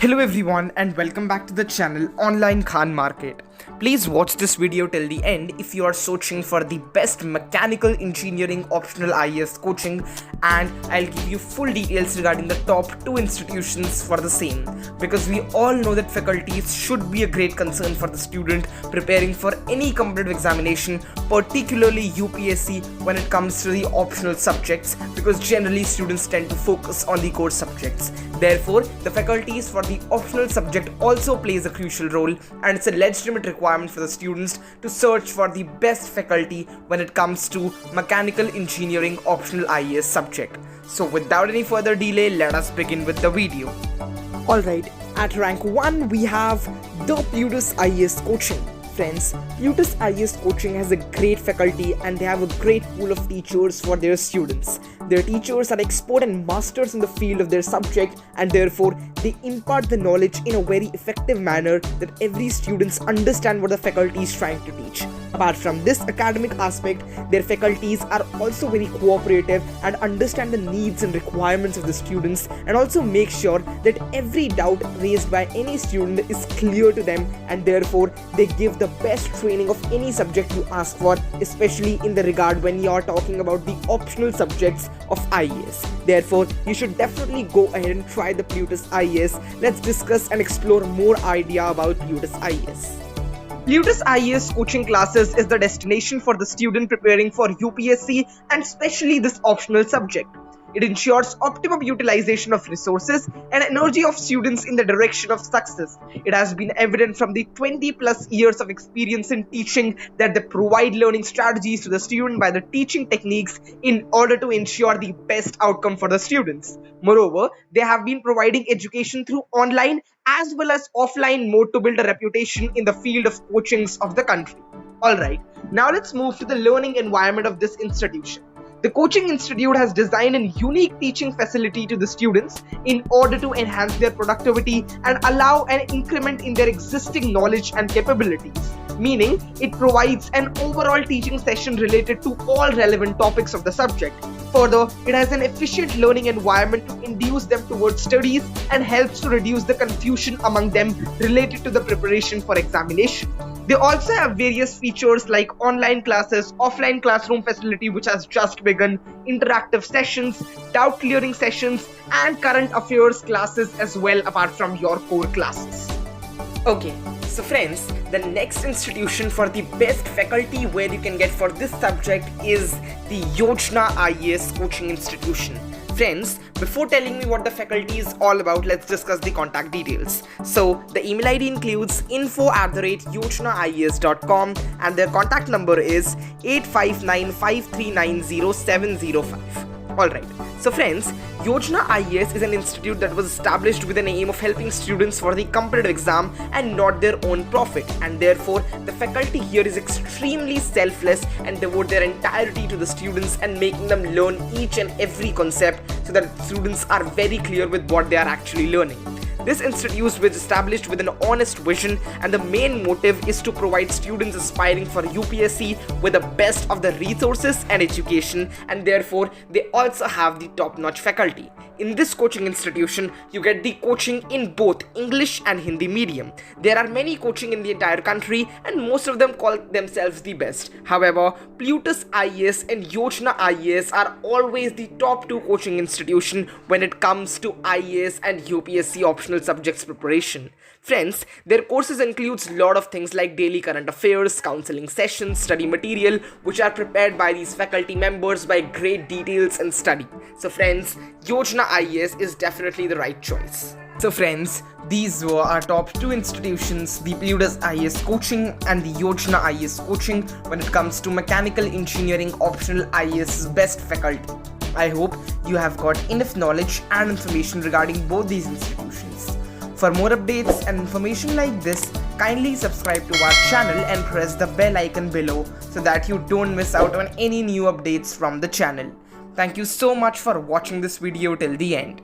Hello everyone and welcome back to the channel Online Khan Market. Please watch this video till the end if you are searching for the best mechanical engineering optional IAS coaching, and I'll give you full details regarding the top 2 institutions for the same, because we all know that faculties should be a great concern for the student preparing for any competitive examination, particularly UPSC when it comes to the optional subjects, because generally students tend to focus on the core subjects. Therefore, the faculties for the optional subject also plays a crucial role, and it's a legitimate requirement for the students to search for the best faculty when it comes to mechanical engineering optional IAS subject. So without any further delay, let us begin with the video. Alright, at rank 1 we have the Plutus IAS coaching. Friends, Plutus IAS coaching has a great faculty and they have a great pool of teachers for their students. Their teachers are expert and masters in the field of their subject, and therefore they impart the knowledge in a very effective manner that every student understand what the faculty is trying to teach. Apart from this academic aspect, their faculties are also very cooperative and understand the needs and requirements of the students, and also make sure that every doubt raised by any student is clear to them, and therefore they give the best training of any subject you ask for, especially in the regard when you are talking about the optional subjects of IAS. Therefore, you should definitely go ahead and try the Plutus IAS. Let's discuss and explore more idea about Plutus IAS. Plutus IAS coaching classes is the destination for the student preparing for UPSC and especially this optional subject. It ensures optimum utilization of resources and energy of students in the direction of success. It has been evident from the 20 plus years of experience in teaching that they provide learning strategies to the student by the teaching techniques in order to ensure the best outcome for the students. Moreover, they have been providing education through online as well as offline mode to build a reputation in the field of coachings of the country. Alright, now let's move to the learning environment of this institution. The coaching institute has designed a unique teaching facility to the students in order to enhance their productivity and allow an increment in their existing knowledge and capabilities. Meaning, it provides an overall teaching session related to all relevant topics of the subject. Further, it has an efficient learning environment to induce them towards studies and helps to reduce the confusion among them related to the preparation for examination. They also have various features like online classes, offline classroom facility which has just begun, interactive sessions, doubt clearing sessions, and current affairs classes as well apart from your core classes. Okay, so friends, the next institution for the best faculty where you can get for this subject is the Yojana IAS coaching institution. Friends, before telling me what the faculty is all about, let's discuss the contact details. So, the email ID includes info@yojanaias.com and their contact number is 8595390705. Alright, so friends, Yojana IAS is an institute that was established with an aim of helping students for the competitive exam and not their own profit, and therefore the faculty here is extremely selfless and devote their entirety to the students and making them learn each and every concept so that students are very clear with what they are actually learning. This institute was established with an honest vision, and the main motive is to provide students aspiring for UPSC with the best of the resources and education, and therefore they also have the top-notch faculty. In this coaching institution, you get the coaching in both English and Hindi medium. There are many coaching in the entire country and most of them call themselves the best. However, Plutus IAS and Yojana IAS are always the top 2 coaching institution when it comes to IAS and UPSC optional subjects preparation. Friends, their courses includes a lot of things like daily current affairs, counseling sessions, study material which are prepared by these faculty members by great details and study. So friends, Yojana IAS is definitely the right choice. So friends, these were our top 2 institutions, the Plutus IAS coaching and the Yojana IAS coaching when it comes to mechanical engineering optional IAS best faculty. I hope you have got enough knowledge and information regarding both these institutions. For more updates and information like this, kindly subscribe to our channel and press the bell icon below so that you don't miss out on any new updates from the channel. Thank you so much for watching this video till the end.